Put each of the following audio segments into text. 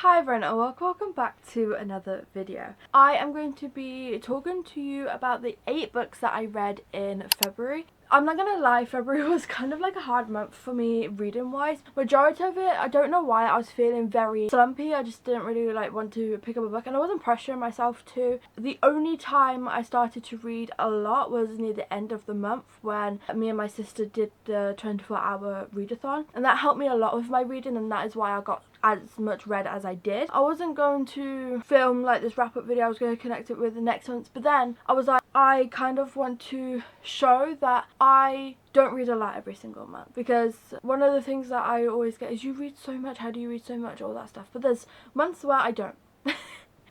Hi everyone and welcome back to another video. I am going to be talking to you about the 8 books that I read in February. I'm not gonna lie, February was kind of like a hard month for me reading wise. Majority of it, I don't know why, I was feeling very slumpy. I just didn't really want to pick up a book and I wasn't pressuring myself to. The only time I started to read a lot was near the end of the month when me and my sister did the 24-hour readathon, and that helped me a lot with my reading, and that is why I got as much read as I did. I wasn't going to film like this wrap up video, I was going to connect it with the next month, but then I was like, I kind of want to show that I don't read a lot every single month, because one of the things that I always get is, you read so much, how do you read so much, all that stuff, but there's months where I don't.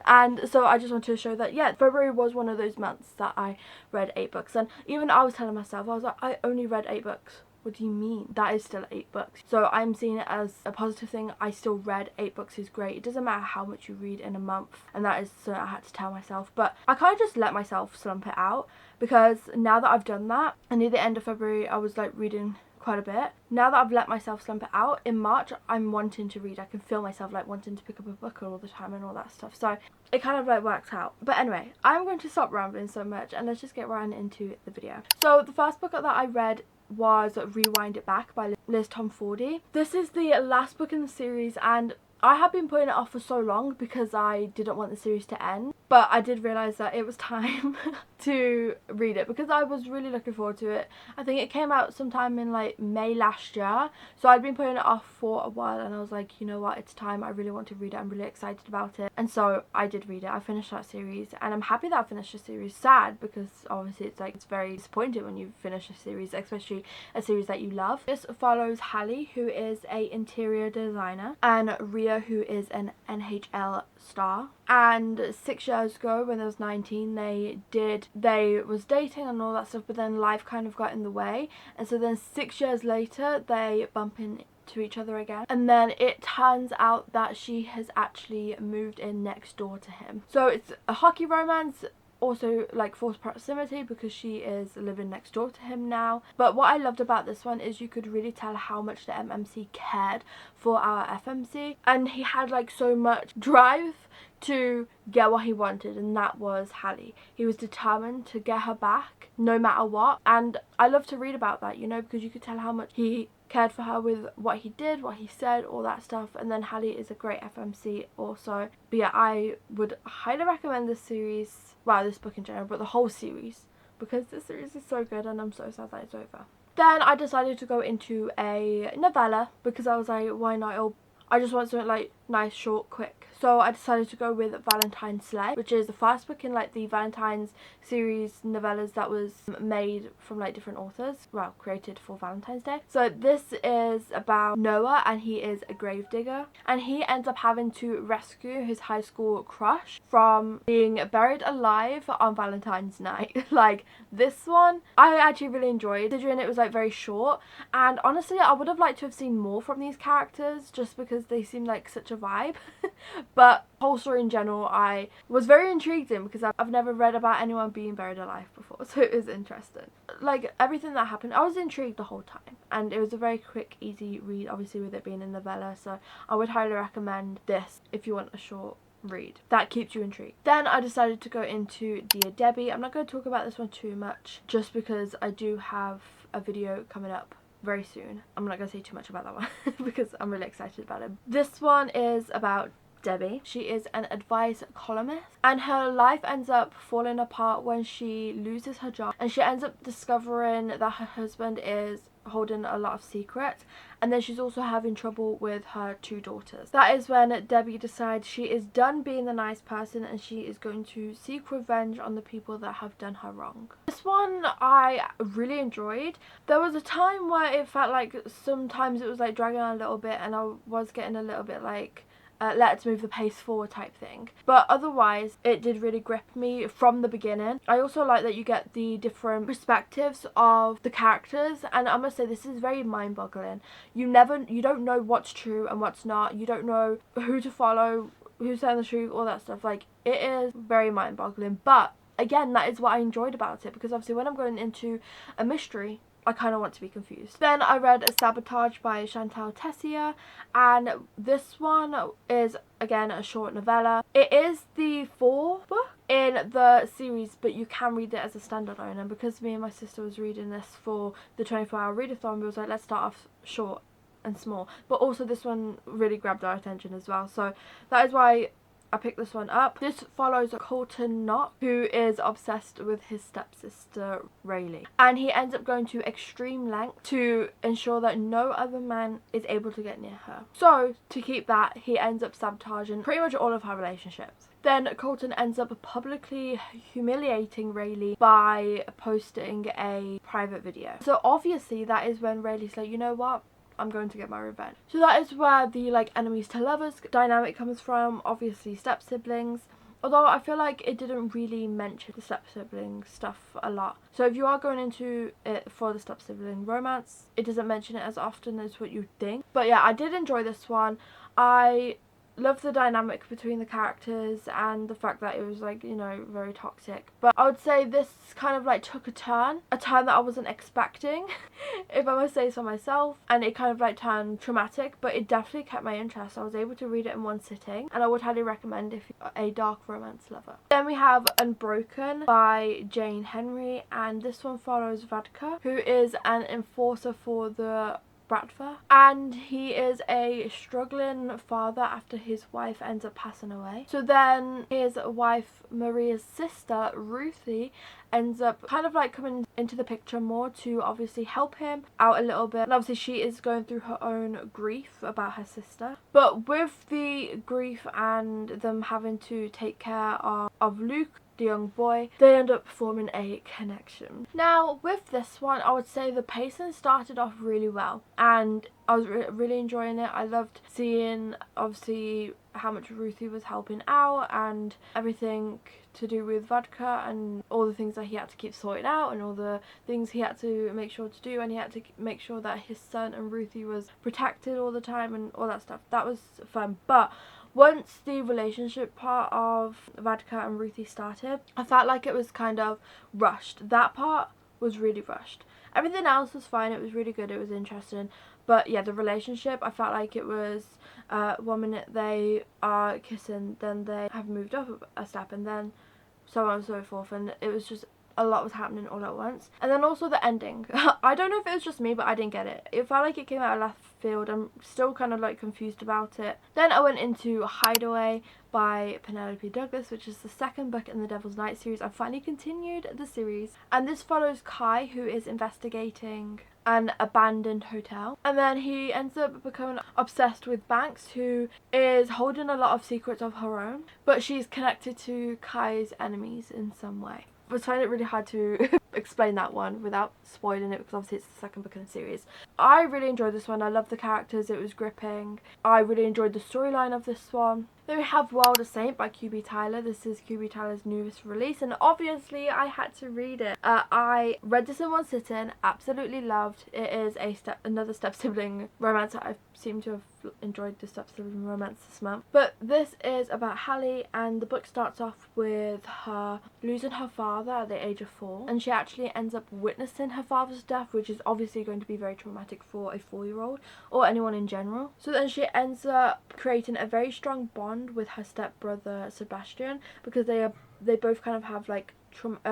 And so I just wanted to show that, yeah, February was one of those months that I read 8 books, and even I was telling myself, I was like, I only read 8 books. What do you mean? That is still 8 books. So I'm seeing it as a positive thing. I still read 8 books is great. It doesn't matter how much you read in a month, and that is something I had to tell myself. But I kind of just let myself slump it out, because now that I've done that, and near the end of February I was like reading quite a bit. Now that I've let myself slump it out, in March I'm wanting to read. I can feel myself like wanting to pick up a book all the time and all that stuff. So it kind of like works out. But anyway, I'm going to stop rambling so much and let's just get right into the video. So the first book that I read was Rewind It Back by Liz Tomfordy. This is the last book in the series, and I have been putting it off for so long because I didn't want the series to end, but I did realise that it was time to read it because I was really looking forward to it. I think it came out sometime in like May last year, so I'd been putting it off for a while, and I was like, you know what, it's time, I really want to read it, I'm really excited about it, and so I did read it. I finished that series and I'm happy that I finished the series. Sad because obviously it's very disappointing when you finish a series, especially a series that you love. This follows Hallie, who is a interior designer, and Ria, who is an NHL star. And 6 years ago, when I was 19, they was dating and all that stuff, but then life kind of got in the way, and so then 6 years later they bump into each other again, and then it turns out that she has actually moved in next door to him. So it's a hockey romance, also like forced proximity because she is living next door to him now. But what I loved about this one is you could really tell how much the MMC cared for our FMC, and he had like so much drive to get what he wanted, and that was Hallie. He was determined to get her back no matter what, and I love to read about that, you know, because you could tell how much he cared for her with what he did, what he said, all that stuff. And then Hallie is a great FMC also. But yeah, I would highly recommend this series, well, this book in general, but the whole series, because this series is so good and I'm so sad that it's over. Then I decided to go into a novella because I was like, why not? I just want something like nice, short, quick. So I decided to go with Valentine's Slay, which is the first book in like the Valentine's series novellas that was made from like different authors, well, created for Valentine's Day. So this is about Noah, and he is a gravedigger, and he ends up having to rescue his high school crush from being buried alive on Valentine's night. Like, this one I actually really enjoyed, considering it was like very short, and honestly I would have liked to have seen more from these characters just because they seem like such a vibe. But whole story in general I was very intrigued in, because I've never read about anyone being buried alive before, so it was interesting. Like, everything that happened, I was intrigued the whole time, and it was a very quick, easy read, obviously with it being a novella, so I would highly recommend this if you want a short read that keeps you intrigued. Then I decided to go into Dear Debbie. I'm not going to talk about this one too much just because I do have a video coming up very soon. I'm not going to say too much about that one because I'm really excited about it. This one is about Debbie. She is an advice columnist, and her life ends up falling apart when she loses her job, and she ends up discovering that her husband is holding a lot of secrets, and then she's also having trouble with her 2 daughters. That is when Debbie decides she is done being the nice person and she is going to seek revenge on the people that have done her wrong. This one I really enjoyed. There was a time where it felt like sometimes it was like dragging on a little bit, and I was getting a little bit like let's move the pace forward type thing, but otherwise it did really grip me from the beginning. I also like that you get the different perspectives of the characters, and I must say this is very mind-boggling. You don't know what's true and what's not, you don't know who to follow, who's telling the truth, all that stuff. Like, it is very mind-boggling, but again, that is what I enjoyed about it, because obviously when I'm going into a mystery I kind of want to be confused. Then I read Sabotage by Chantal Tessier, and this one is again a short novella. It is the 4th book in the series, but you can read it as a standalone, and because me and my sister was reading this for the 24-hour readathon, we was like, let's start off short and small. But also this one really grabbed our attention as well, so that is why I picked this one up. This follows Colton Knott, who is obsessed with his stepsister Rayleigh, and he ends up going to extreme length to ensure that no other man is able to get near her. So to keep that, he ends up sabotaging pretty much all of her relationships. Then Colton ends up publicly humiliating Rayleigh by posting a private video. So obviously that is when Rayleigh's like, you know what, I'm going to get my revenge. So that is where the like enemies to lovers dynamic comes from, obviously step siblings. Although I feel like it didn't really mention the step sibling stuff a lot. So if you are going into it for the step sibling romance, it doesn't mention it as often as what you think. But yeah, I did enjoy this one. I love the dynamic between the characters and the fact that it was like, you know, very toxic. But I would say this kind of like took a turn that I wasn't expecting, if I must say so myself, and it kind of like turned traumatic, but it definitely kept my interest. I was able to read it in one sitting, and I would highly recommend if you're a dark romance lover. Then we have Unbroken by Jane Henry, and this one follows Vodka, who is an enforcer for the Bratva, and he is a struggling father after his wife ends up passing away. So then his wife Maria's sister Ruthie ends up kind of like coming into the picture more to obviously help him out a little bit, and obviously she is going through her own grief about her sister. But with the grief and them having to take care of Luke, the young boy, they end up forming a connection. Now with this one, I would say the pacing started off really well, and I was really enjoying it. I loved seeing obviously how much Ruthie was helping out and everything to do with Vodka and all the things that he had to keep sorting out and all the things he had to make sure to do, and he had to make sure that his son and Ruthie was protected all the time and all that stuff. That was fun. But once the relationship part of Vodka and Ruthie started, I felt like it was kind of rushed. That part was really rushed. Everything else was fine, it was really good, it was interesting. But yeah, the relationship, I felt like it was 1 minute they are kissing, then they have moved up a step, and then so on and so forth, and it was just a lot was happening all at once. And then also the ending. I don't know if it was just me, but I didn't get it. It felt like it came out of left field. I'm still kind of like confused about it. Then I went into Hideaway by Penelope Douglas, which is the 2nd book in the Devil's Night series. I finally continued the series, and this follows Kai, who is investigating an abandoned hotel, and then he ends up becoming obsessed with Banks, who is holding a lot of secrets of her own, but she's connected to Kai's enemies in some way. I was finding it really hard to explain that one without spoiling it, because obviously it's the 2nd book in the series. I really enjoyed this one. I love the characters, it was gripping. I really enjoyed the storyline of this one. Then we have Wilder Saint by QB Tyler. This is QB Tyler's newest release, and obviously I had to read it. I read this in one sitting, absolutely loved. It is another step sibling romance. I seem to have enjoyed the step sibling romance this month. But this is about Hallie, and the book starts off with her losing her father at the age of 4, and she actually ends up witnessing her father's death, which is obviously going to be very traumatic for a 4-year-old or anyone in general. So then she ends up creating a very strong bond with her stepbrother Sebastian, because they both kind of have like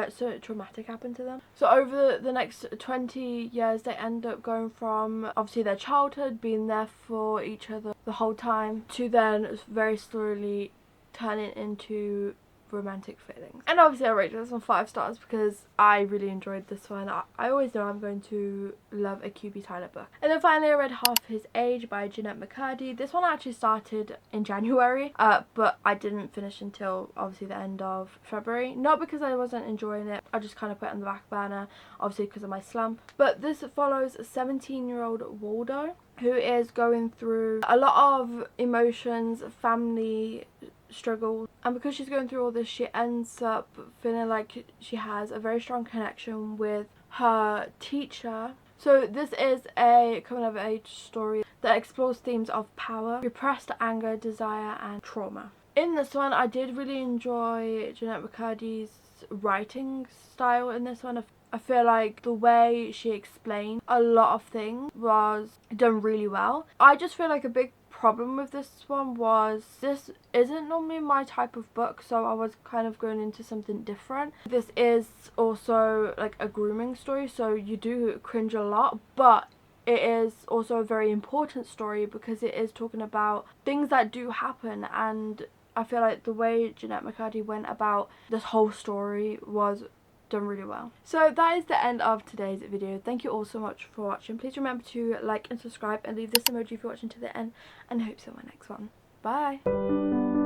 so traumatic happened to them. So over the next 20 years, they end up going from obviously their childhood, being there for each other the whole time, to then very slowly turning into romantic feelings. And obviously I rated this one 5 stars because I really enjoyed this one. I always know I'm going to love a QB Tyler book. And then finally I read Half His Age by Jeanette McCurdy. This one I actually started in January, but I didn't finish until obviously the end of February. Not because I wasn't enjoying it, I just kind of put it on the back burner, obviously because of my slump. But this follows 17-year-old Waldo, who is going through a lot of emotions, family struggle, and because she's going through all this, she ends up feeling like she has a very strong connection with her teacher. So this is a coming of age story that explores themes of power, repressed anger, desire and trauma. In this one I did really enjoy Jeanette McCurdy's writing style in this one. I feel like the way she explained a lot of things was done really well. I just feel like a big problem with this one was this isn't normally my type of book, so I was kind of going into something different. This is also like a grooming story, so you do cringe a lot, but it is also a very important story because it is talking about things that do happen, and I feel like the way Jeanette McCurdy went about this whole story was done really well. So that is the end of today's video. Thank you all so much for watching. Please remember to like and subscribe and leave this emoji if you're watching to the end, and I hope to see you in my next one. Bye!